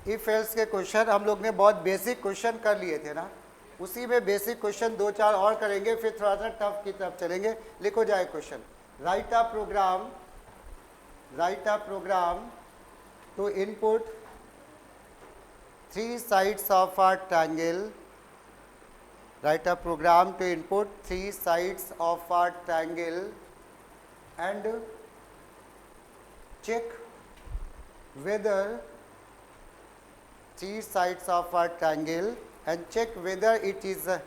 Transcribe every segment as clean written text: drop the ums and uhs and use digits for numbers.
If else के question हम लोग ने बहुत बेसिक क्वेश्चन कर लिए थे ना, उसी में बेसिक क्वेश्चन 2-4 और करेंगे, फिर थोड़ा सा टफ की तरफ चलेंगे। लिखो जाए question, write a program to input 3 sides of a triangle. Write a program to input 3 sides of a triangle and check whether 3 sides of a triangle and check whether it is a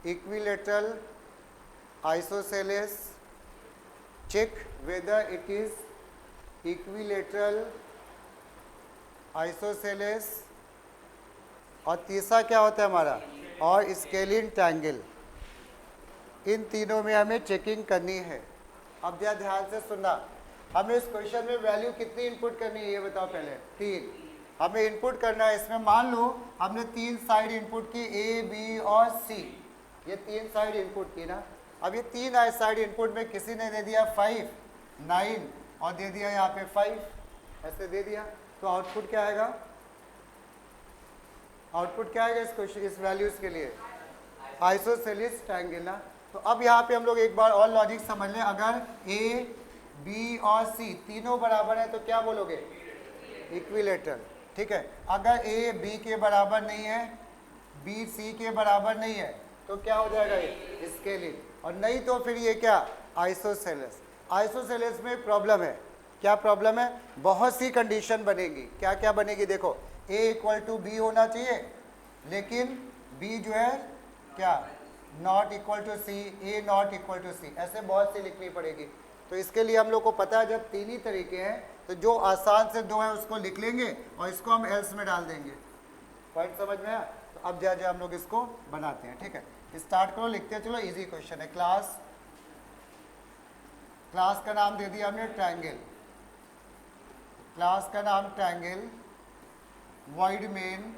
equilateral isosceles. Check whether it is equilateral isosceles और तीसरा क्या होता है हमारा, और scalene triangle. इन तीनों में हमें चेकिंग करनी है। अब जरा ध्यान से सुनना, हमें इस क्वेश्चन में वैल्यू कितनी इनपुट करनी है ये बताओ पहले। 3 हमें इनपुट करना है। इसमें मान लो हमने 3 साइड इनपुट की, ए बी और सी, ये 3 साइड इनपुट की ना। अब ये 3 साइड इनपुट में किसी ने दे दिया 5, 9 और दे दिया यहाँ पे 5, ऐसे दे दिया, तो आउटपुट क्या आएगा? आउटपुट क्या आएगा इस वैल्यूज के लिए? आइसोसेलेस ट्रायंगल ना। तो अब यहाँ पे हम लोग एक बार और लॉजिक समझ लें। अगर ए बी और सी तीनों बराबर है तो क्या बोलोगे? इक्विलेटरल। ठीक है। अगर ए बी के बराबर नहीं है, बी सी के बराबर नहीं है, तो क्या हो जाएगा? ये स्केलिन। और नहीं तो फिर ये क्या? आइसोसेलेस। आइसोसेलेस में प्रॉब्लम है। क्या प्रॉब्लम है? बहुत सी कंडीशन बनेगी। क्या क्या बनेगी देखो, a इक्वल टू बी होना चाहिए, लेकिन b जो है क्या, not equal to C, a not equal to C, ऐसे बहुत सी लिखनी पड़ेगी। तो इसके लिए हम लोग को पता है जब 3 ही तरीके हैं तो जो आसान से 2 है उसको लिख लेंगे और इसको हम एल्स में डाल देंगे। पॉइंट समझ में आया? तो अब जा हम लोग इसको बनाते हैं। ठीक है, स्टार्ट करो, लिखते हैं। चलो इजी क्वेश्चन है। क्लास का नाम दे दिया हमने ट्रायंगल, क्लास का नाम ट्रायंगल, वॉइड मेन।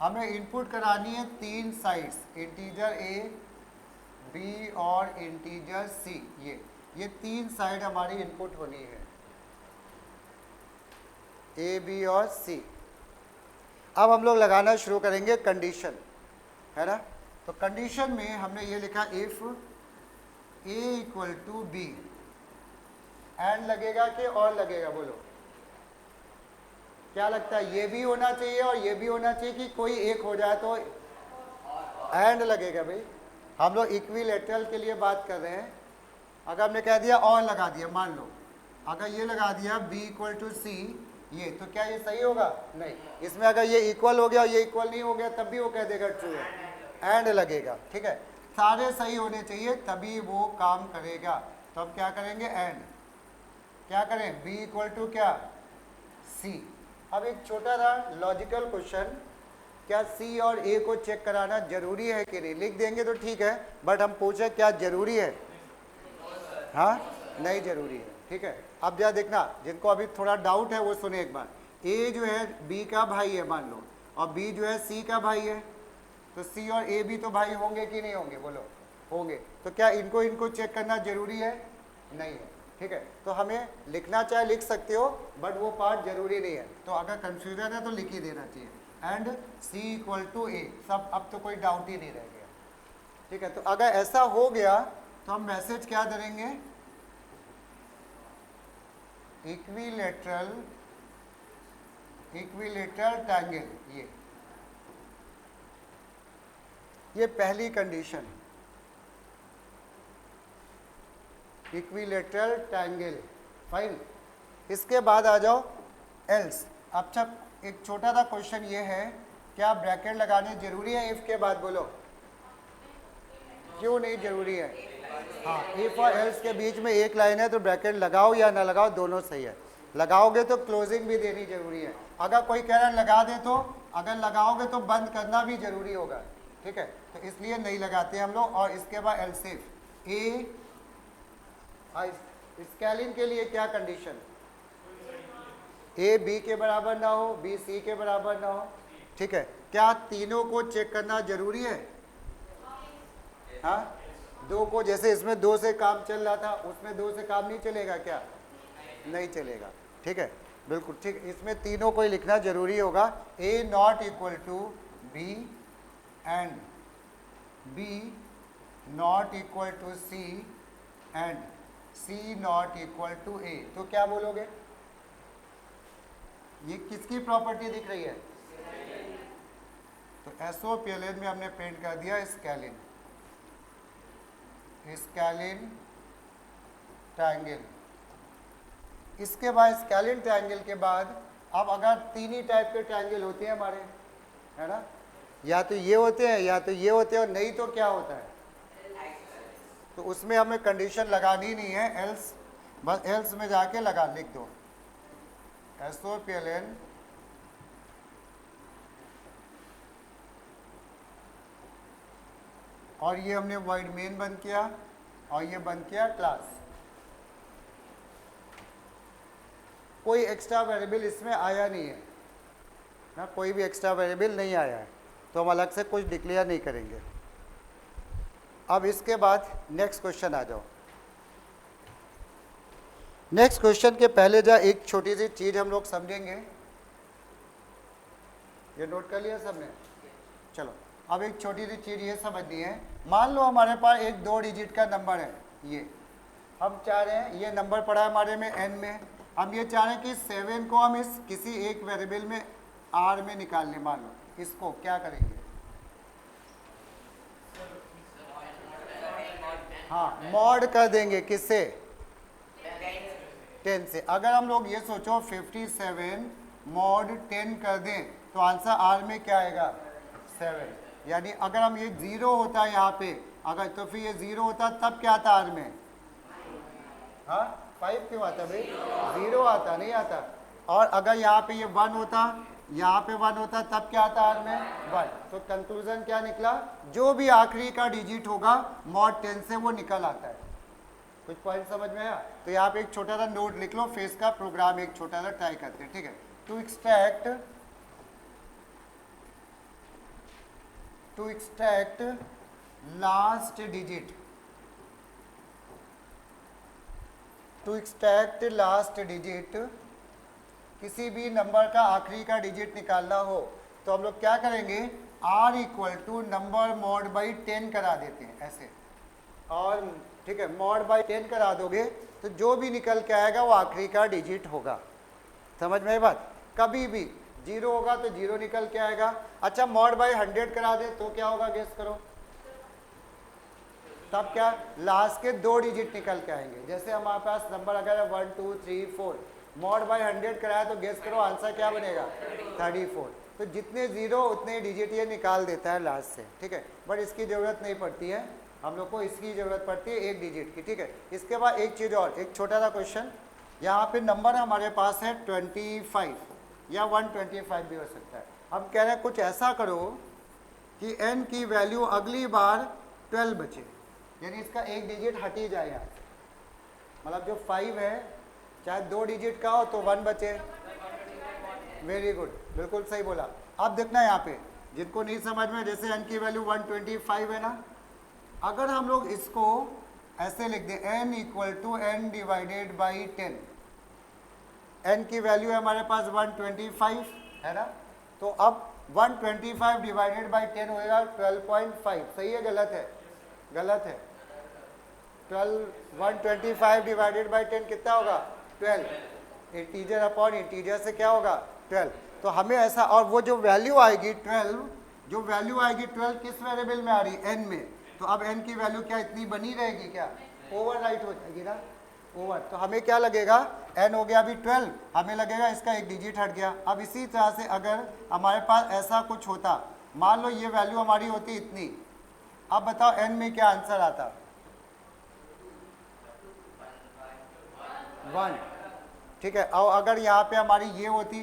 हमें इनपुट करानी है 3 साइड्स, इंटीजर ए, बी और इंटीजर सी। ये 3 साइड हमारी इनपुट होनी है, ए बी और सी। अब हम लोग लगाना शुरू करेंगे कंडीशन, है ना। तो कंडीशन में हमने ये लिखा if a equal to B, and लगेगा कि और लगेगा? बोलो क्या लगता है? ये भी होना चाहिए और ये भी होना चाहिए कि कोई एक हो जाए तो एंड लगेगा? भाई हम लोग इक्विलेटरल के लिए बात कर रहे हैं। अगर हमने कह दिया और लगा दिया, मान लो अगर ये लगा दिया b इक्वल टू सी, ये तो क्या ये सही होगा? नहीं। इसमें अगर ये इक्वल हो गया और ये इक्वल नहीं हो गया तब भी वो कह देगा ट्रू है, एंड लगेगा। ठीक है, सारे सही होने चाहिए तभी वो काम करेगा। तो हम क्या करेंगे? एंड। क्या करें? b इक्वल टू क्या? c। अब एक छोटा सा लॉजिकल क्वेश्चन, क्या सी और ए को चेक कराना जरूरी है कि नहीं? लिख देंगे तो ठीक है, बट हम पूछे क्या जरूरी है? हाँ, नहीं जरूरी है। ठीक है, अब जरा देखना, जिनको अभी थोड़ा डाउट है वो सुने एक बार। ए जो है बी का भाई है मान लो, और बी जो है सी का भाई है, तो सी और ए भी तो भाई होंगे कि नहीं होंगे? बोलो होंगे। तो क्या इनको चेक करना जरूरी है? नहीं है। ठीक है, तो हमें लिखना चाहे लिख सकते हो, बट वो पार्ट जरूरी नहीं है। तो अगर कंफ्यूजन है तो लिख ही देना चाहिए, एंड सी इक्वल टू ए, सब। अब तो कोई डाउट ही नहीं रह गया। ठीक है, तो अगर ऐसा हो गया तो हम मैसेज क्या करेंगे? Equilateral triangle. ये पहली कंडीशन, इक्विलेटरल ट्रायंगल। फाइन। इसके बाद आ जाओ एल्स। अब जब एक छोटा सा क्वेश्चन ये है, क्या ब्रैकेट लगाने जरूरी है इफ के बाद? बोलो क्यों नहीं जरूरी है? हाँ, इफ और एल्स के बीच में एक लाइन है तो ब्रैकेट लगाओ या ना लगाओ दोनों सही है। लगाओगे तो क्लोजिंग भी देनी जरूरी है। अगर कोई कह रहा है लगा दे, तो अगर लगाओगे तो बंद करना भी जरूरी होगा। ठीक है, तो इसलिए नहीं लगाते हम लोग। और इसके बाद एल्स इफ ए, स्केलिन के लिए क्या कंडीशन? ए बी के बराबर ना हो, बी सी के बराबर ना हो। ठीक है, क्या तीनों को चेक करना जरूरी है? हाँ, 2 को, जैसे इसमें 2 से काम चल रहा था, उसमें 2 से काम नहीं चलेगा क्या? नहीं चलेगा, ठीक है, बिल्कुल ठीक। इसमें तीनों को ही लिखना जरूरी होगा। A not equal to B and B not equal to C and C not equal to A. तो क्या बोलोगे? ये किसकी प्रॉपर्टी दिख रही है? तो SOPLN में हमने प्रिंट कर दिया स्केलिन, स्केलिन ट्रायंगल। इसके बाद स्केलिन ट्रायंगल के बाद अब अगर तीन ही टाइप के ट्रायंगल होते हैं हमारे, है ना, या तो ये होते हैं या तो ये होते हैं, और नहीं तो क्या होता है? तो उसमें हमें कंडीशन लगानी नहीं है, एल्स, बस एल्स में जाके लगा लिख दो SOPLN और ये हमने वॉइड मेन बंद किया और ये बंद किया क्लास। कोई एक्स्ट्रा वेरिएबल इसमें आया नहीं है ना, कोई भी एक्स्ट्रा वेरिएबल नहीं आया है, तो हम अलग से कुछ डिक्लेयर नहीं करेंगे। अब इसके बाद नेक्स्ट क्वेश्चन आ जाओ। नेक्स्ट क्वेश्चन के पहले जा एक छोटी सी चीज हम लोग समझेंगे। ये नोट कर लिया सबने? चलो अब एक छोटी सी चीज ये समझनी है। मान लो हमारे पास एक 2 डिजिट का नंबर है, ये हम चाह रहे हैं, ये नंबर पड़ा है हमारे में n में, हम ये चाह रहे हैं कि 7 को हम इस किसी एक वेरिएबल में r में निकाल लें। मान लो इसको क्या करेंगे? हाँ, मॉड कर देंगे, किससे? 10 से। अगर हम लोग ये सोचो 57 मॉड 10 कर दें तो आंसर r में क्या आएगा? 7। यानी अगर हम ये 0 होता यहाँ पे, अगर तो फिर ये 0 होता तब क्या आता r में? हाँ, 5 क्यों आता भाई? 0 आता, नहीं आता। और अगर यहाँ पे ये 1 होता, यहाँ पे 1 होता, तब क्या आता r में? 1। तो कंक्लूजन क्या निकला? जो भी आखिरी का डिजिट होगा मॉड 10 से वो निकल आता है। कुछ पॉइंट समझ में आया? तो यहाँ पे एक छोटा सा नोट लिख लो, फेस का प्रोग्राम एक छोटा सा ट्राई करते हैं, ठीक है। To extract last digit, to extract last digit, किसी भी नंबर का आखिरी का डिजिट निकालना हो तो हम लोग क्या करेंगे? r equal to number mod by 10 करा देते हैं ऐसे, और ठीक है, मॉड बाई 10 करा दोगे तो जो भी निकल के आएगा वो आखिरी का डिजिट होगा। समझ में बात? कभी भी 0 होगा तो 0 निकल के आएगा। अच्छा, मॉड बाई 100 करा दे तो क्या होगा? गेस करो। तब क्या? लास्ट के 2 डिजिट निकल के आएंगे। जैसे हमारे पास नंबर अगर है 1 2 3 4, मॉड बाई 100 कराया तो गेस करो आंसर क्या बनेगा? 34। तो जितने 0 उतने डिजिट ये निकाल देता है लास्ट से, ठीक है। बट इसकी ज़रूरत नहीं पड़ती है, हम लोग को इसकी ज़रूरत पड़ती है 1 डिजिट की, ठीक है। इसके बाद एक चीज़ और, एक छोटा सा क्वेश्चन। यहाँ पे नंबर हमारे पास है 25 या 125 भी हो सकता है। हम कह रहे हैं कुछ ऐसा करो कि n की वैल्यू अगली बार 12 बचे, यानी इसका 1 डिजिट हट ही जाए यहाँ से। मतलब जो 5 है चाहे 2 डिजिट का हो तो 1 बचे। वेरी गुड, बिल्कुल सही बोला। अब देखना यहाँ पे, जिनको नहीं समझ में, जैसे n की वैल्यू 125 है ना, अगर हम लोग इसको ऐसे लिख दें n equal to n divided by 10, n की वैल्यू है हमारे पास 125 है ना, तो अब 125 डिवाइडेड बाई 10 होएगा 12.5। सही है गलत है? गलत है। 125 डिवाइडेड बाई 10 कितना होगा? 12। इंटीजर अपॉन इंटीजर से क्या होगा? 12। तो हमें ऐसा, और वो जो वैल्यू आएगी 12, जो वैल्यू आएगी 12 किस वेरिएबल में आ रही? n में। तो अब n की वैल्यू क्या इतनी बनी रहेगी क्या? ओवरराइट हो जाएगी ना, ओवर। तो हमें क्या लगेगा? n हो गया अभी 12, हमें लगेगा इसका 1 डिजिट हट गया। अब इसी तरह से अगर हमारे पास ऐसा कुछ होता, मान लो ये वैल्यू हमारी होती इतनी, अब बताओ n में क्या आंसर आता? 1, ठीक है। और अगर यहाँ पे हमारी ये होती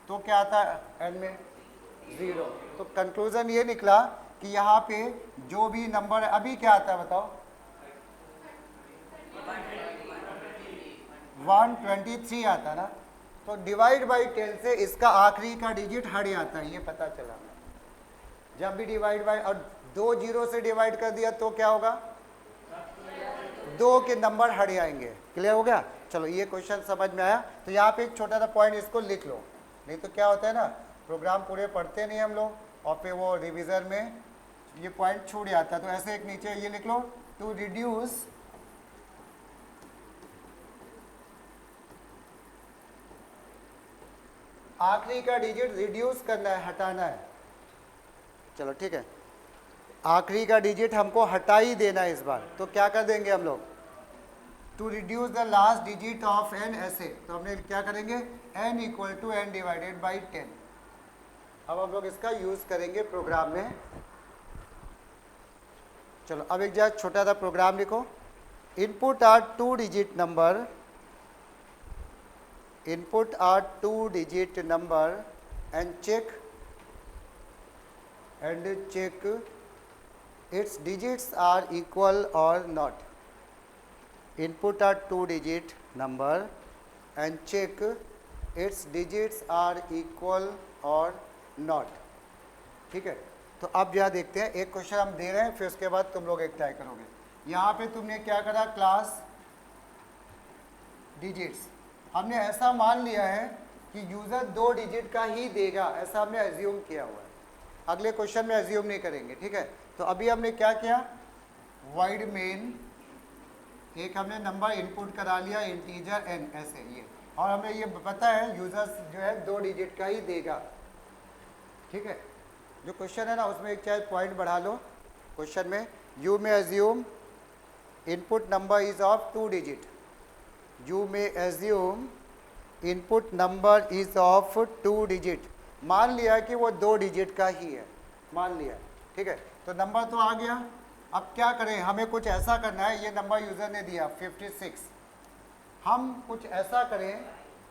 तो क्या आता n में? 0। तो कंक्लूजन ये निकला कि यहाँ पे जो भी नंबर है, अभी क्या आता है बताओ? 123 आता ना। तो डिवाइड बाई 10 से इसका आखिरी का डिजिट हट जाता है, ये पता चला। जब भी डिवाइड बाई, और 2 0 से डिवाइड कर दिया तो क्या होगा? 2 के नंबर हट जाएंगे। क्लियर हो गया? चलो ये क्वेश्चन समझ में आया। तो यहाँ पे एक छोटा सा पॉइंट इसको लिख लो, नहीं तो क्या होता है ना, प्रोग्राम पूरे पढ़ते नहीं हम लोग और फिर वो रिवीजन में ये पॉइंट छूट जाता है। तो ऐसे एक नीचे ये लिख लो, टू रिड्यूस आखिरी का डिजिट रिड्यूस करना है, हटाना है। चलो ठीक है, आखिरी का डिजिट हमको हटा ही देना है इस बार। तो क्या कर देंगे हम लोग, to reduce the last digit of n ऐसे, तो हमने क्या करेंगे, n equal to n divided by 10। अब हम लोग इसका यूज करेंगे प्रोग्राम में। चलो अब एक जरा छोटा सा प्रोग्राम लिखो। Input are 2 digit number, input are 2 digit number and check its digits are equal or not. Input are 2 digit number and check its digits are equal or not. ठीक है, तो अब यहाँ देखते हैं, एक क्वेश्चन हम दे रहे हैं, फिर उसके बाद तुम लोग एक ट्राई करोगे। यहाँ पे तुमने क्या करा, क्लास डिजिट्स, हमने ऐसा मान लिया है कि यूज़र 2 डिजिट का ही देगा, ऐसा हमने एज्यूम किया हुआ है। अगले क्वेश्चन में एज्यूम नहीं करेंगे, ठीक है। तो अभी हमने क्या किया, वाइड मेन, एक हमने नंबर इनपुट करा लिया, इंटीजर एन ऐसे ये, और हमें ये पता है यूज़र जो है 2 डिजिट का ही देगा, ठीक है। जो क्वेश्चन है ना उसमें एक चाहे पॉइंट बढ़ा लो। क्वेश्चन में यू में assume input number is of 2 digit, you may assume input number is of 2 digit। मान लिया कि वो 2 डिजिट का ही है, मान लिया, ठीक है। तो नंबर तो आ गया। अब क्या करें, हमें कुछ ऐसा करना है, ये नंबर यूज़र ने दिया 56, हम कुछ ऐसा करें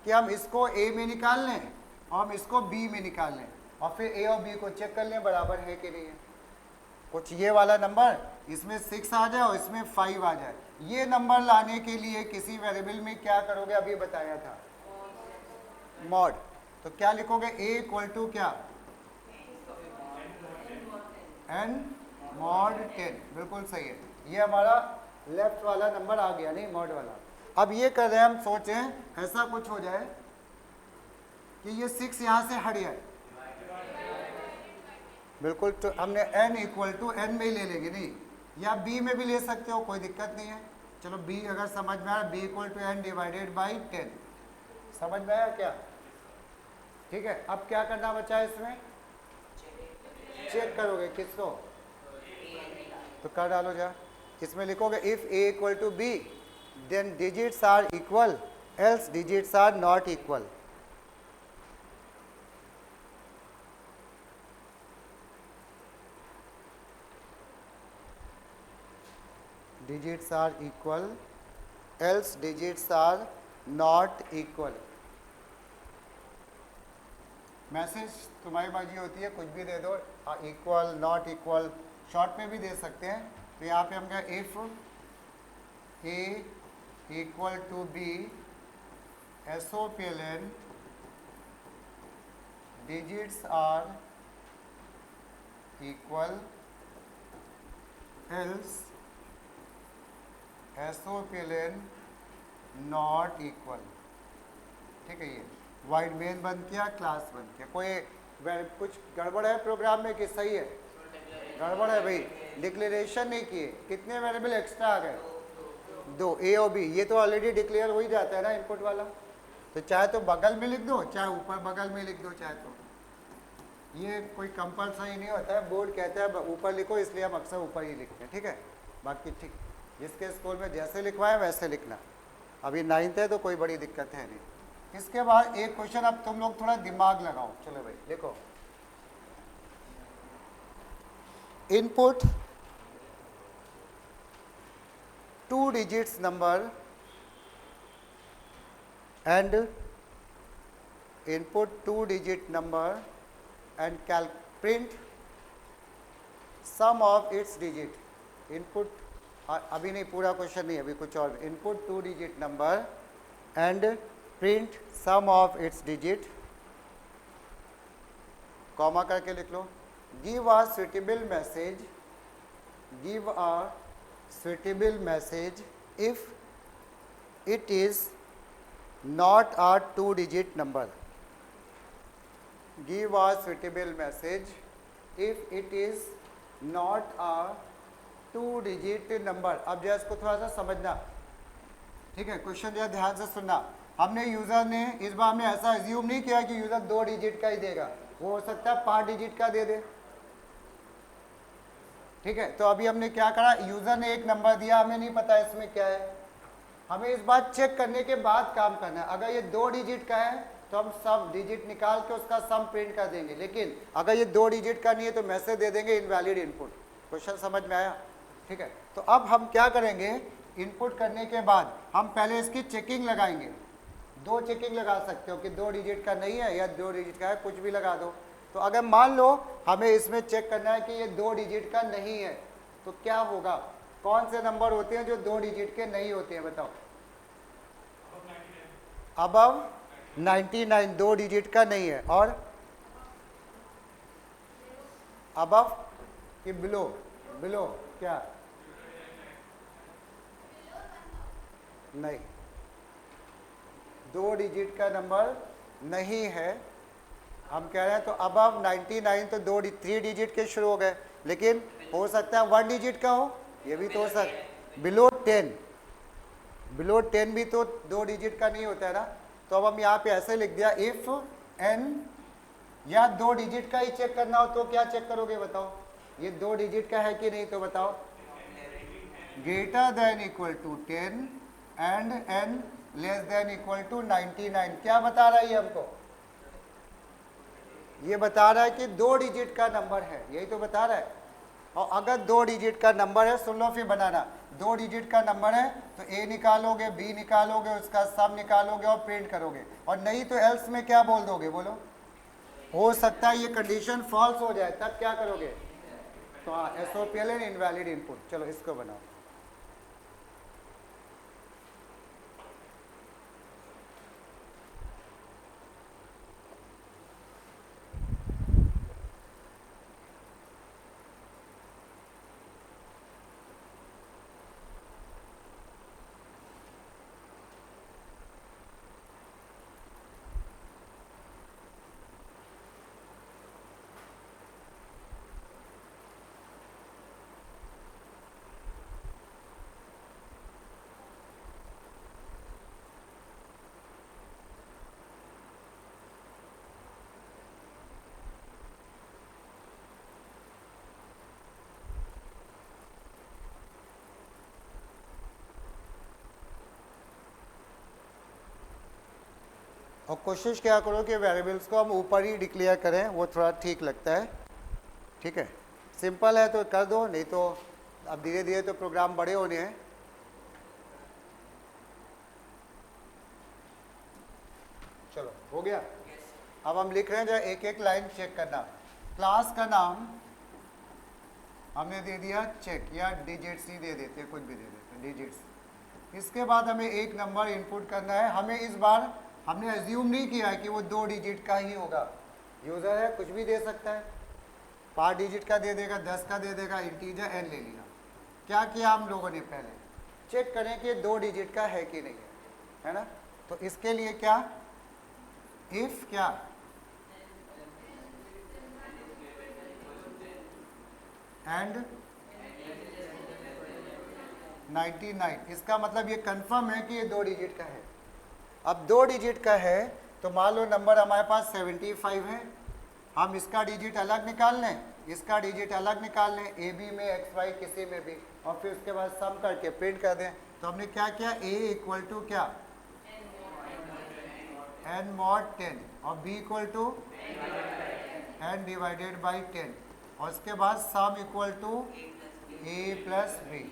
कि हम इसको ए में निकाल लें और हम इसको बी में निकाल लें और फिर ए और बी को चेक कर लें बराबर है कि नहीं है। कुछ ये वाला नंबर इसमें 6 आ जाए और इसमें 5 आ जाए। ये नंबर लाने के लिए किसी वेरिएबल में क्या करोगे, अभी बताया था, मॉड। तो क्या लिखोगे, ए इक्वल टू क्या, एन मॉड 10, बिल्कुल सही है। ये हमारा लेफ्ट वाला नंबर आ गया, नहीं मॉड वाला। अब ये कर रहे हैं हम, सोचें ऐसा कुछ हो जाए कि ये 6 यहाँ से हट जाए, बिल्कुल। तो हमने n इक्वल टू एन में ही ले लेंगे, नहीं, या b में भी ले सकते हो, कोई दिक्कत नहीं है। चलो b अगर समझ में आया, b equal to n divided by 10, समझ में आया क्या, ठीक है। अब क्या करना बचा है इसमें, चेक करोगे किसको, तो कर डालो जा, इसमें लिखोगे if a equal to b then digits are equal else digits are not equal. digits are equal else digits are not equal। Message तुम्हारी मर्जी होती है, कुछ भी दे दो, इक्वल नॉट इक्वल, शॉर्ट में भी दे सकते हैं। तो यहाँ पे हम क्या, if a equal to b SOPLN digits are equal else SOPLN not equal, ठीक है। ये वाइड मेन बंद किया, क्लास बंद किया। कोई कुछ गड़बड़ है प्रोग्राम में कि सही है, गड़बड़ है भाई, डिक्लेरेशन नहीं किए, कितने वेरिएबल एक्स्ट्रा आ गए, 2, ए और बी। ये तो ऑलरेडी डिक्लेयर हो ही जाता है ना इनपुट वाला, तो चाहे तो बगल में लिख दो, चाहे ऊपर बगल में लिख दो, चाहे तो, ये कोई कंपल्सरी नहीं होता है। बोर्ड कहता है ऊपर लिखो, इसलिए हम अक्सर ऊपर ही लिखते हैं, ठीक है। बाकी ठीक, जिसके स्कूल में जैसे लिखवाए वैसे लिखना। अभी 9th है तो कोई बड़ी दिक्कत है नहीं। इसके बाद एक क्वेश्चन, अब तुम लोग थोड़ा दिमाग लगाओ। चलो भाई देखो, input 2 digits number and input 2 digit number and print sum of its digit. Input, अभी नहीं, पूरा क्वेश्चन नहीं, अभी कुछ और। Input 2 digit number and print sum of its digit, comma करके लिख लो। Give a suitable message, give a suitable message if it is not a 2-digit number, give a suitable message if it is not a 2-digit number। अब जरा इसको थोड़ा सा समझना, ठीक है, क्वेश्चन जरा ध्यान से सुनना। हमने यूजर ने इस बार हमने ऐसा एज्यूम नहीं किया कि यूजर 2 डिजिट का ही देगा, वो हो सकता है 5 डिजिट का दे दे, ठीक है। तो अभी हमने क्या करा, यूजर ने एक नंबर दिया, हमें नहीं पता इसमें क्या है, हमें इस बात चेक करने के बाद काम करना है। अगर ये 2 डिजिट का है तो हम सम डिजिट निकाल के उसका सम प्रिंट कर देंगे, लेकिन अगर ये 2 डिजिट का नहीं है तो मैसेज दे देंगे इनवैलिड इनपुट। क्वेश्चन समझ में आया, ठीक है। तो अब हम क्या करेंगे, इनपुट करने के बाद हम पहले इसकी चेकिंग लगाएंगे। 2 चेकिंग लगा सकते हो कि 2 डिजिट का नहीं है या 2 डिजिट का है, कुछ भी लगा दो। तो अगर मान लो हमें इसमें चेक करना है कि ये 2 डिजिट का नहीं है, तो क्या होगा, कौन से नंबर होते हैं जो 2 डिजिट के नहीं होते हैं, बताओ। अबव 99 2 डिजिट का नहीं है, और अबव कि बिलो, बिलो क्या, नहीं 2 डिजिट का नंबर नहीं है, हम कह रहे हैं। तो अबव 99 तो 3 डिजिट के शुरू हो गए, लेकिन हो सकता है 1 डिजिट का हो, ये भी तो हो सकता है। बिलो 10, बिलो 10 भी तो 2 डिजिट का नहीं होता है ना। तो अब हम यहाँ पे ऐसे लिख दिया, इफ n या 2 डिजिट का ही चेक करना हो तो क्या चेक करोगे, बताओ। ये 2 डिजिट का है कि नहीं, तो बताओ। Greater than equal to 10 and n less than equal to 99। क्या बता रहा है ये हमको, ये बता रहा है कि 2 डिजिट का नंबर है, यही तो बता रहा है। और अगर 2 डिजिट का नंबर है, सुन लो फिर बनाना, 2 डिजिट का नंबर है तो a निकालोगे, b निकालोगे, उसका सम निकालोगे और प्रिंट करोगे, और नहीं तो एल्स में क्या बोल दोगे, बोलो। हो सकता है ये कंडीशन फॉल्स हो जाए, तब क्या करोगे, तो हाँ SOPLN इनवैलिड इनपुट। चलो इसको बनाओ। और कोशिश क्या करो कि वेरिएबल्स को हम ऊपर ही डिक्लेयर करें, वो थोड़ा ठीक लगता है, ठीक है। सिंपल है तो कर दो, नहीं तो अब धीरे धीरे तो प्रोग्राम बड़े होने हैं। चलो हो गया। अब हम लिख रहे हैं, जो एक एक लाइन चेक करना। क्लास का नाम हमने दे दिया चेक, या डिजिट्स ही दे देते, कुछ भी दे देते डिजिट्स। इसके बाद हमें एक नंबर इनपुट करना है। हमें इस बार हमने एज्यूम नहीं किया है कि वो 2 डिजिट का ही होगा, यूज़र है कुछ भी दे सकता है, 5 डिजिट का दे देगा, 10 का दे देगा, इंटीजर n ले लिया। क्या किया हम लोगों ने, पहले चेक करें कि 2 डिजिट का है कि नहीं है ना। तो इसके लिए क्या, इफ क्या, एंड 99। इसका मतलब ये कंफर्म है कि ये 2 डिजिट का है। अब 2 डिजिट का है तो मान लो नंबर हमारे पास 75 है, हम इसका डिजिट अलग निकाल लें, इसका डिजिट अलग निकाल लें, ए बी में एक्स वाई किसी में भी, और फिर उसके बाद सम करके प्रिंट कर दें। तो हमने क्या किया, a इक्वल टू क्या, n mod 10, और b equal to n divided by 10, और उसके बाद sum equal to a plus b,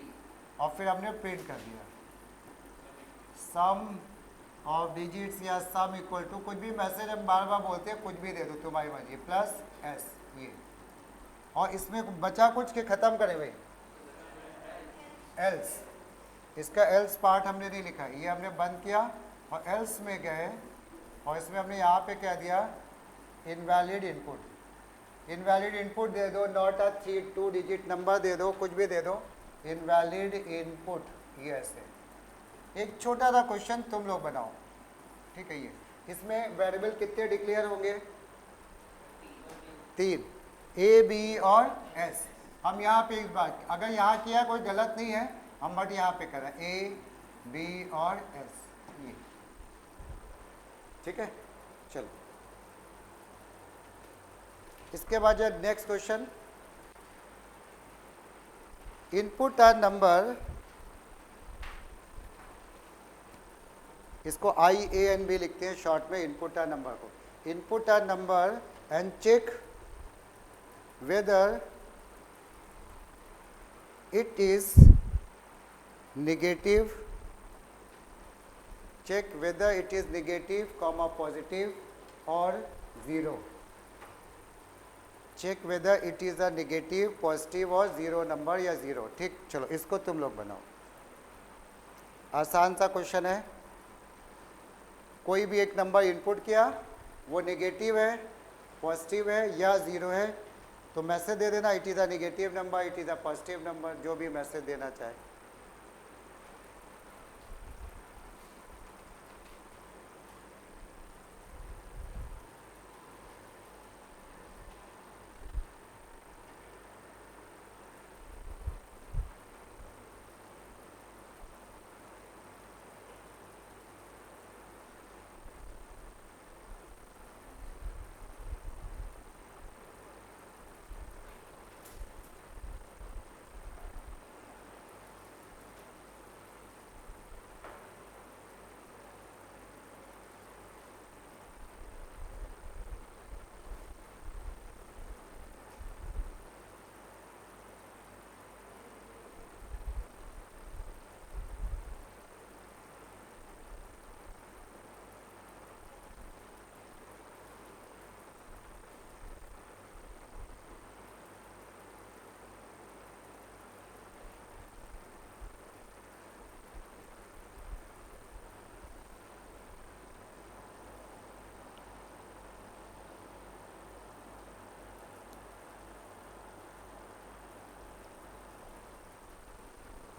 और फिर हमने प्रिंट कर दिया। सम ऑफ डिजिट्स या सम इक्वल टू, कुछ भी मैसेज हम बार बार बोलते हैं, कुछ भी दे दो तुम्हारी मर्जी, प्लस s ये, और इसमें बचा कुछ के ख़त्म करें भाई, एल्स। इसका एल्स पार्ट हमने नहीं लिखा, ये हमने बंद किया और एल्स में गए, और इसमें हमने यहाँ पे कह दिया इनवैलिड इनपुट। इनवैलिड इनपुट दे दो, नॉट अ 2 डिजिट नंबर दे दो, कुछ भी दे दो, इनवैलिड इनपुट, ये ऐसे। एक छोटा सा क्वेश्चन तुम लोग बनाओ, ठीक है। ये इसमें वेरिएबल कितने डिक्लेयर होंगे? 3, ए बी और एस। हम यहाँ पे इस बार अगर यहाँ किया कोई गलत नहीं है, हम बट यहाँ पे करें ए बी और एस, ये ठीक है। चलो इसके बाद जो next question, input a number, इसको IANB लिखते हैं शॉर्ट में, इनपुट आर नंबर को। Input a number and check whether it is negative, check whether it is negative comma positive और zero. Check whether it is a negative, positive और zero number या zero, ठीक। चलो इसको तुम लोग बनाओ, आसान सा क्वेश्चन है। कोई भी एक नंबर इनपुट किया, वो नेगेटिव है, पॉजिटिव है या ज़ीरो है, तो मैसेज दे देना it is a negative number, it is a positive number, जो भी मैसेज देना चाहे।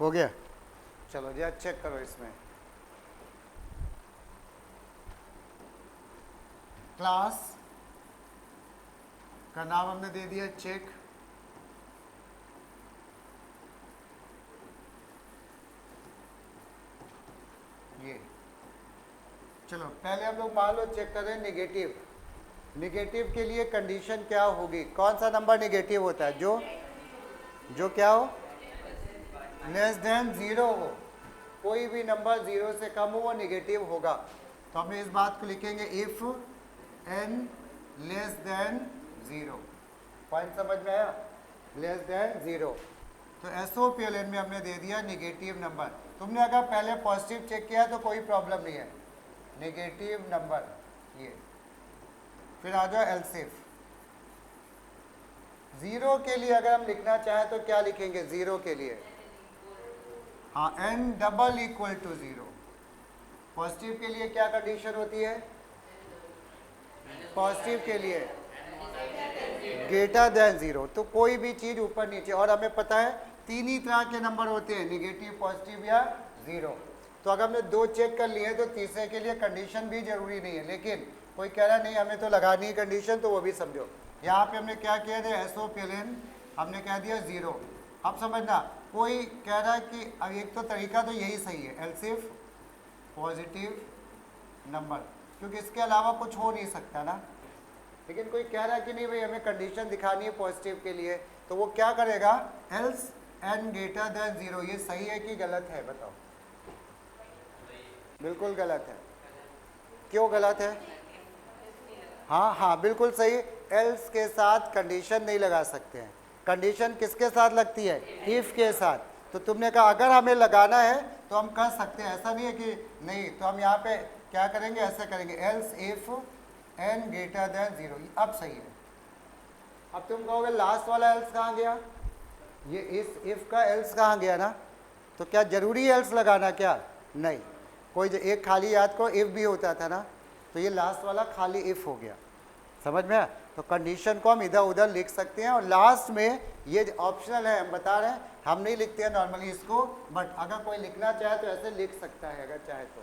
हो गया? चलो जी चेक करो। इसमें क्लास का नाम हमने दे दिया चेक, ये। चलो पहले हम लोग मान लो चेक कर रहे हैं नेगेटिव। नेगेटिव के लिए कंडीशन क्या होगी? कौन सा नंबर नेगेटिव होता है? जो क्या हो, लेस देन ज़ीरो हो। कोई भी नंबर ज़ीरो से कम हो वो नेगेटिव होगा। तो हम इस बात को लिखेंगे if n less than zero. Point समझ में आया? Less than zero. तो SOPLN में हमने दे दिया नेगेटिव नंबर। तुमने अगर पहले पॉजिटिव चेक किया तो कोई प्रॉब्लम नहीं है, नेगेटिव नंबर ये। फिर आ जाओ एलसिफ। ज़ीरो के लिए अगर हम लिखना चाहें तो क्या लिखेंगे? ज़ीरो के लिए हाँ n double equal to zero. Positive के लिए क्या कंडीशन होती है? पॉजिटिव के लिए ग्रेटर देन ज़ीरो। तो कोई भी चीज़ ऊपर नीचे, और हमें पता है 3 ही तरह के नंबर होते हैं, नेगेटिव, पॉजिटिव या ज़ीरो। तो अगर हमने 2 चेक कर लिए तो तीसरे के लिए कंडीशन भी जरूरी नहीं है। लेकिन कोई कह रहा नहीं हमें तो लगानी है कंडीशन, तो वो भी समझो। यहाँ पे हमने क्या किया था? SOPLN हमने कह दिया ज़ीरो। अब समझना, कोई कह रहा है कि अब एक तो तरीका तो यही सही है, एलसिफ पॉजिटिव नंबर, क्योंकि इसके अलावा कुछ हो नहीं सकता ना। लेकिन कोई कह रहा है कि नहीं भाई हमें कंडीशन दिखानी है पॉजिटिव के लिए, तो वो क्या करेगा? Else n greater than zero. ये सही है कि गलत है? बताओ। बिल्कुल गलत है। क्यों गलत है? हाँ बिल्कुल सही। एल्स के साथ कंडीशन नहीं लगा सकते हैं। कंडीशन किसके साथ लगती है? इफ़ के साथ। तो तुमने कहा अगर हमें लगाना है तो हम कर सकते हैं, ऐसा नहीं है कि नहीं। तो हम यहाँ पे क्या करेंगे? ऐसे करेंगे, else if n greater than zero. अब सही है। अब तुम कहोगे लास्ट वाला एल्स कहाँ गया? ये इस इफ का एल्स कहाँ गया ना? तो क्या जरूरी एल्स लगाना? क्या नहीं। कोई एक खाली याद को इफ भी होता था ना, तो ये लास्ट वाला खाली इफ हो गया। समझ में आया? तो कंडीशन को हम इधर उधर लिख सकते हैं, और लास्ट में ये ऑप्शनल है, हम बता रहे हैं हम नहीं लिखते हैं नॉर्मली इसको, बट अगर कोई लिखना चाहे तो ऐसे लिख सकता है अगर चाहे तो,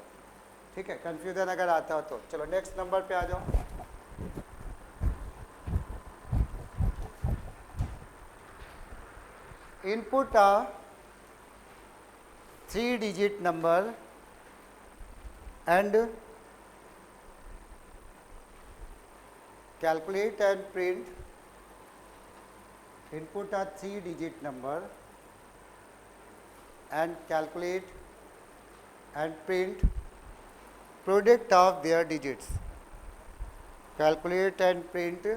ठीक है, कंफ्यूजन अगर आता हो तो। चलो नेक्स्ट नंबर पे आ जाओ। Input a 3-digit number and calculate and print. Input a 3-digit number and calculate and print product of their digits. Calculate and print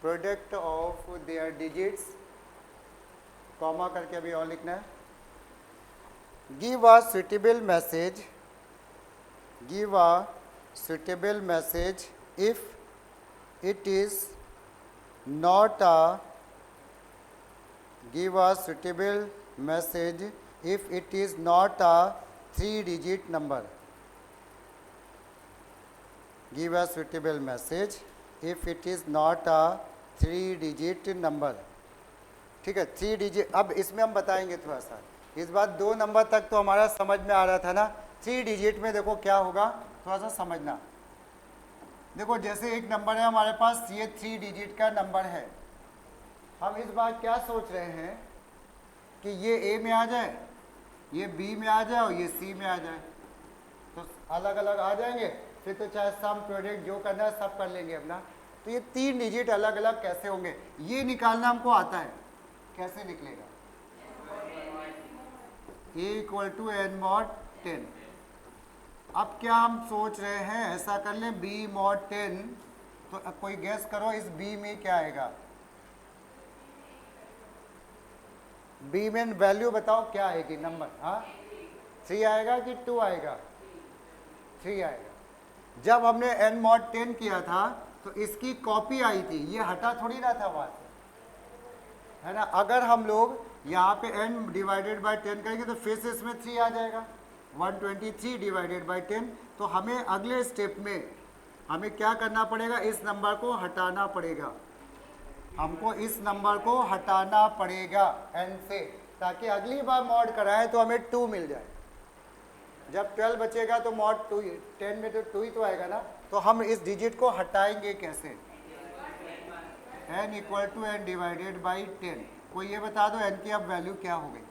product of their digits, comma करके अभी और लिखना है। Give a suitable message. Give a suitable message if it is not a. Give a suitable message if it is not a 3-digit number. Give a suitable message if it is not a 3-digit number. ठीक है, 3 digit. अब इसमें हम बताएंगे थोड़ा सा, इस बात 2 नंबर तक तो हमारा समझ में आ रहा था ना। 3 डिजिट में देखो क्या होगा, थोड़ा सा समझना। देखो जैसे एक नंबर है हमारे पास, ये 3 डिजिट का नंबर है। हम इस बार क्या सोच रहे हैं कि ये ए में आ जाए, ये बी में आ जाए और ये सी में आ जाए, तो अलग अलग आ जाएंगे, फिर तो चाहे सम प्रोडक्ट जो करना है सब कर लेंगे अपना। तो ये 3 डिजिट अलग अलग कैसे होंगे, ये निकालना हमको आता है। कैसे निकलेगा, A = n mod 10। अब क्या हम सोच रहे हैं, ऐसा कर लें B mod 10, तो कोई गैस करो इस B में क्या आएगा। B में वैल्यू बताओ क्या आएगी नंबर, हाँ 3 आएगा कि 2 आएगा, 3 आएगा। जब हमने n mod 10 किया था तो इसकी कॉपी आई थी, ये हटा थोड़ी ना था वहाँ से, है ना। अगर हम लोग यहाँ पे n डिवाइडेड बाई 10 करेंगे तो फिर से इसमें 3 आ जाएगा, 123 डिवाइडेड बाई 10। तो हमें अगले स्टेप में हमें क्या करना पड़ेगा, इस नंबर को हटाना पड़ेगा, हमको इस नंबर को हटाना पड़ेगा n से, ताकि अगली बार मॉड कराएं तो हमें 2 मिल जाए। जब 12 बचेगा तो मॉड 2, 10 में तो 2 ही तो आएगा ना। तो हम इस डिजिट को हटाएंगे कैसे, n = n डिवाइडेड बाई 10। कोई ये बता दो n की अब वैल्यू क्या हो गई,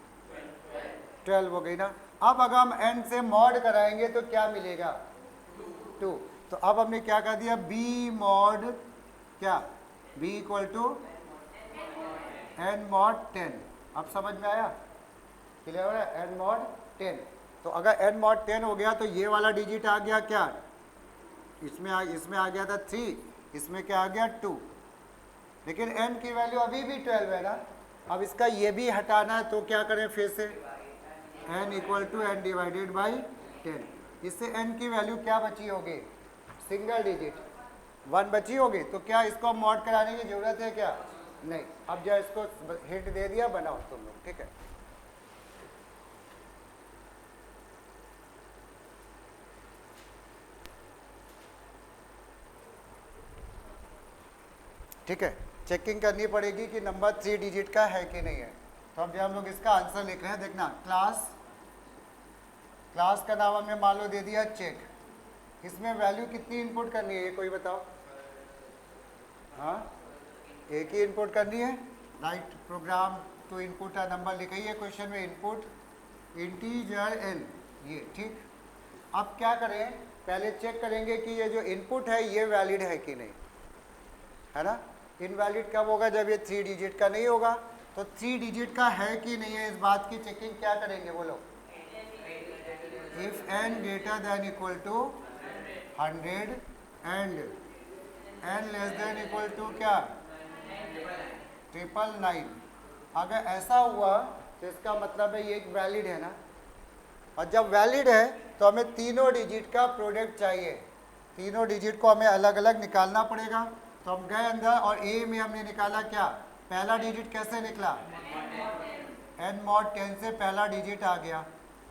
12 हो गई ना। अब अगर हम n से मॉड कराएंगे तो क्या मिलेगा, 2। तो अब हमने क्या कर दिया, b मॉड क्या, b = n mod 10। अब समझ में आया, क्लियर हो रहा है, n mod 10। तो अगर n mod 10 हो गया तो ये वाला डिजिट आ गया क्या, इसमें आ गया था 3, इसमें क्या आ गया 2, लेकिन n की वैल्यू अभी भी 12 है ना। अब इसका ये भी हटाना है तो क्या करें फिर से, n = n डिवाइडेड बाई 10। इससे n की वैल्यू क्या बची होगी, सिंगल डिजिट 1 बची होगी। तो क्या इसको मॉड कराने की जरूरत है क्या, नहीं। अब जो इसको हिंट दे दिया, बनाओ तुम लोग, ठीक है। ठीक है, चेकिंग करनी पड़ेगी कि नंबर 3 डिजिट का है कि नहीं है। तो अब हम लोग इसका आंसर लिख रहे हैं, देखना क्लास का नाम हमने मान लो दे दिया चेक। इसमें वैल्यू कितनी इनपुट करनी है, ये कोई बताओ, हाँ एक ही इनपुट करनी है। Write program to input a number लिखी है क्वेश्चन में, इनपुट इंटीजर n, ये ठीक। अब क्या करें, पहले चेक करेंगे कि ये जो इनपुट है ये वैलिड है कि नहीं, है ना। इनवैलिड कब होगा, जब ये 3 डिजिट का नहीं होगा। तो 3 डिजिट का है कि नहीं है, इस बात की चेकिंग क्या करेंगे बोलो, if n greater than equal to 100 and n less than equal to क्या 999। अगर ऐसा हुआ तो इसका मतलब है ये एक वैलिड है ना। और जब वैलिड है तो हमें तीनों डिजिट का प्रोडक्ट चाहिए, तीनों डिजिट को हमें अलग अलग निकालना पड़ेगा। तो हम गए अंदर और ए में हमने निकाला क्या, पहला डिजिट कैसे निकला, n mod 10 से पहला डिजिट आ गया।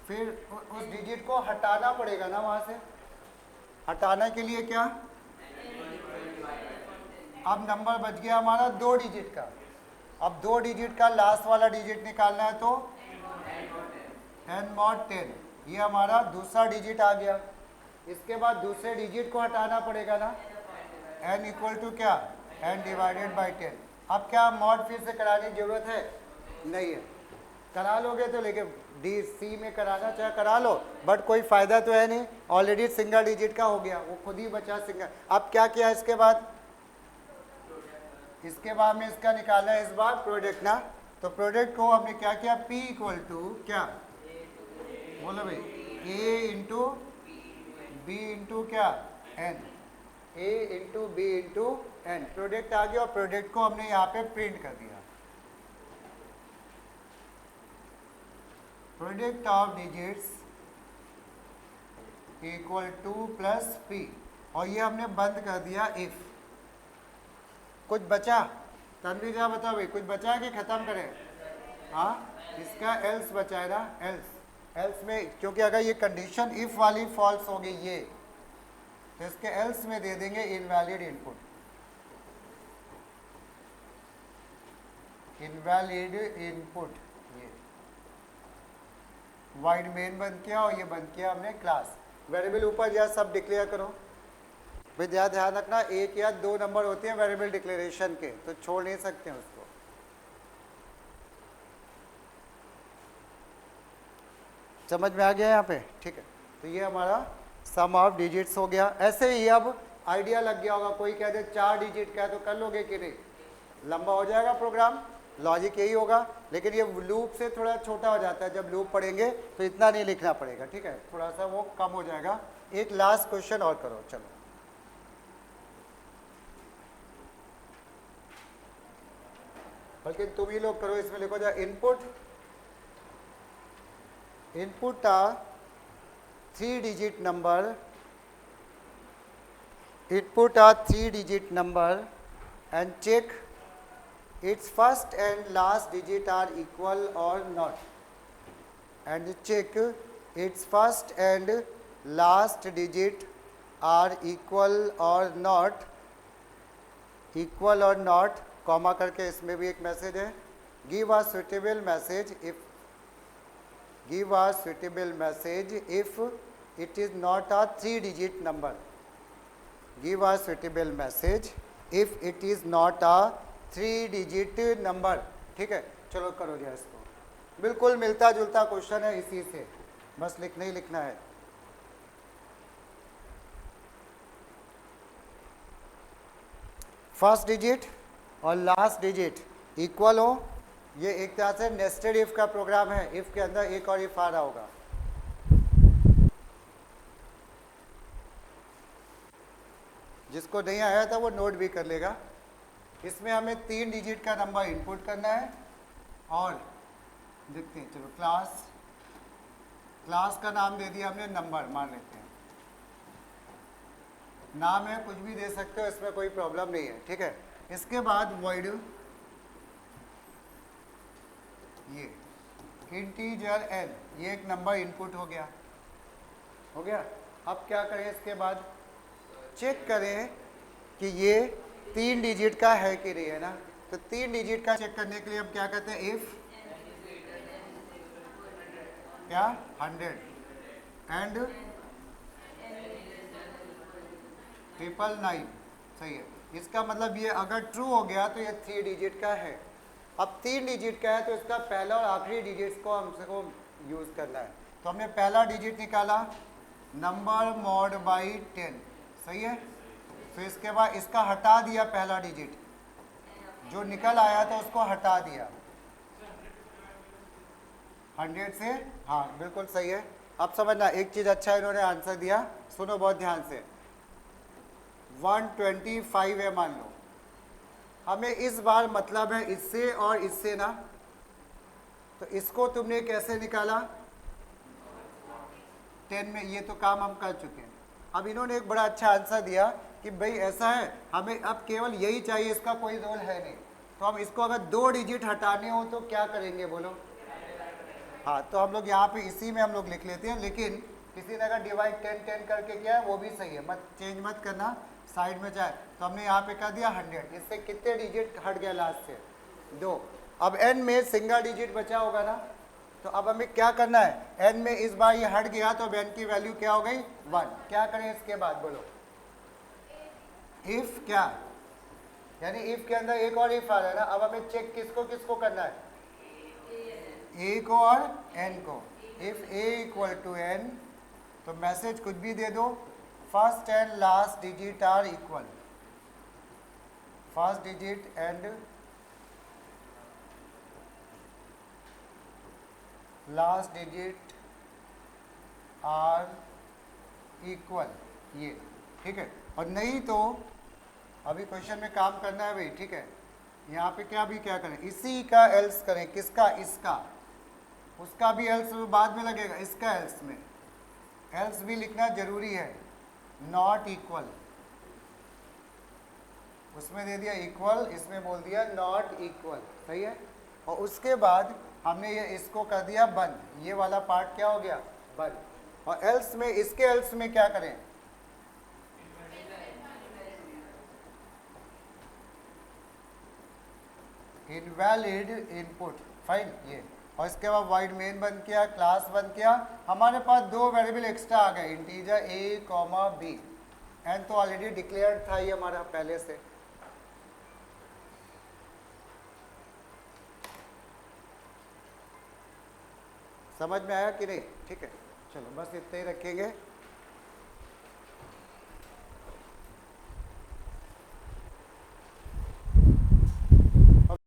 फिर उस डिजिट को हटाना पड़ेगा ना वहाँ से, हटाने के लिए क्या, अब नंबर बच गया हमारा 2 डिजिट का। अब 2 डिजिट का लास्ट वाला डिजिट निकालना है तो n mod 10, ये हमारा दूसरा डिजिट आ गया। इसके बाद दूसरे डिजिट को हटाना पड़ेगा ना, n इक्वल टू क्या, n डिवाइडेड बाई 10। अब क्या मॉड फिर से कराने की जरूरत है, नहीं है। करा लोगे तो, लेकिन डी सी में कराना चाहे करा लो, बट कोई फायदा तो है नहीं, ऑलरेडी सिंगल डिजिट का हो गया, वो खुद ही बचा सिंगल। अब क्या किया इसके बाद, इसके बाद में इसका निकालना है इस बार प्रोडक्ट ना, तो प्रोडक्ट को हमने क्या किया, P इक्वल टू क्या, बोलो भाई, A इंटू बी इंटू क्या, N, A into B into N, product आ गया और प्रोडक्ट को हमने यहाँ पे प्रिंट कर दिया। Product of digits equal two plus P, और ये हमने बंद कर दिया इफ। कुछ बचा, तन्वी क्या बताओ भाई, कुछ बचा कि खत्म करें, हाँ, इसका एल्स बचा है ना, एल्स में, क्योंकि अगर ये कंडीशन इफ वाली फॉल्स हो गई ये, तो इसके एल्स में दे देंगे इनवैलिड इनपुट, इनवैलिड इनपुट। ये वाइड मेन बंद किया और ये बंद किया हमने क्लास। वेरिएबल ऊपर या सब डिक्लेयर करो भाई, ध्यान रखना, एक या दो नंबर होते हैं वेरिएबल डिक्लेरेशन के, तो छोड़ नहीं सकते हैं उसको। समझ में आ गया यहाँ पे, ठीक है। तो ये हमारा सम ऑफ डिजिट्स हो गया। ऐसे ही अब आइडिया लग गया होगा, कोई कह दे 4 डिजिट का है तो कर लोगे कि नहीं, लंबा हो जाएगा प्रोग्राम, लॉजिक यही होगा, लेकिन ये लूप से थोड़ा छोटा हो जाता है। जब लूप पढ़ेंगे तो इतना नहीं लिखना पड़ेगा, ठीक है, थोड़ा सा वो कम हो जाएगा। एक लास्ट क्वेश्चन और करो, चलो। बल्कि तुम ही लोग करो, इसमें लिखो जाए input a 3 digit number, input a 3 digit number and check its first and last digit are equal or not, and check its first and last digit are equal or not, comma करके इसमें भी एक message है, give a suitable message if it is not a 3 digit number, give a suitable message if it is not a 3 digit number, ठीक है। चलो करो जी इसको, बिल्कुल मिलता जुलता क्वेश्चन है इसी से, बस लिखना ही लिखना है। फर्स्ट डिजिट और लास्ट डिजिट इक्वल हो, ये एक तरह से नेस्टेड इफ का प्रोग्राम है, इफ के अंदर एक और इफ आ रहा होगा। जिसको नहीं आया था वो नोट भी कर लेगा। इसमें हमें 3 डिजिट का नंबर इनपुट करना है और देखते हैं, चलो क्लास का नाम दे दिया हमने नंबर, मान लेते हैं, नाम है, कुछ भी दे सकते हो, इसमें कोई प्रॉब्लम नहीं है, ठीक है। इसके बाद वॉइड ये इंटीजर n, ये एक नंबर इनपुट हो गया। अब क्या करें, इसके बाद चेक करें कि ये 3 डिजिट का है कि नहीं है ना। तो 3 डिजिट का चेक करने के लिए हम क्या कहते हैं, इफ क्या 100 एंड 999, सही है। इसका मतलब ये अगर ट्रू हो गया तो ये 3 डिजिट का है। अब 3 डिजिट का है तो इसका पहला और आखिरी डिजिट्स को हमको यूज करना है। तो हमने पहला डिजिट निकाला नंबर मॉड बाई 10, सही है। फिर इसके बाद इसका हटा दिया, पहला डिजिट जो निकल आया था उसको हटा दिया 100 से, हाँ बिल्कुल सही है। अब समझना, एक चीज अच्छा इन्होंने आंसर दिया, सुनो बहुत ध्यान से। 125 है मान लो, हमें इस बार मतलब है इससे और इससे ना, तो इसको तुमने कैसे निकाला 10 में, ये तो काम हम कर चुके हैं। अब इन्होंने एक बड़ा अच्छा आंसर दिया कि भाई ऐसा है, हमें अब केवल यही चाहिए, इसका कोई रोल है नहीं। तो हम इसको अगर 2 डिजिट हटाने हो तो क्या करेंगे बोलो, हाँ, तो हम लोग यहाँ पे इसी में हम लोग लिख लेते हैं। लेकिन किसी ने अगर डिवाइड 10 करके किया है वो भी सही है, मत चेंज मत करना, साइड में जाए। तो हमने यहाँ पे कर दिया 100, इससे कितने डिजिट हट गया लास्ट से, 2। अब n में सिंगल डिजिट बचा होगा ना, तो अब हमें क्या करना है, n में इस बार ये हट गया तो अब n की वैल्यू क्या हो गई 1। क्या करें इसके बाद बोलो, इफ क्या, यानी इफ के अंदर एक और इफ आ रहा है ना। अब हमें चेक किसको किसको करना है, a को और n को। If a equal to n, तो मैसेज कुछ भी दे दो, first and last digit are equal, first digit and last digit are equal, ये ठीक है। और नहीं तो अभी क्वेश्चन में काम करना है भाई, ठीक है। यहाँ पे क्या भी क्या करें, इसी का एल्स करें, किसका, इसका, उसका भी एल्स बाद में लगेगा, इसका एल्स में एल्स भी लिखना जरूरी है। नॉट इक्वल, उसमें दे दिया इक्वल, इसमें बोल दिया नॉट इक्वल, सही है। और उसके बाद हमने ये इसको कर दिया बंद, ये वाला पार्ट क्या हो गया बंद। और एल्स में, इसके एल्स में क्या करें, इनवैलिड इनपुट, फाइन ये। और इसके बाद वाइड मेन बंद किया, क्लास बंद किया। हमारे पास दो वेरिएबल एक्स्ट्रा आ गए, integer a comma b। N तो ऑलरेडी डिक्लेयर्ड था ये हमारा पहले से। समझ में आया कि नहीं, ठीक है। चलो बस इतना ही रखेंगे।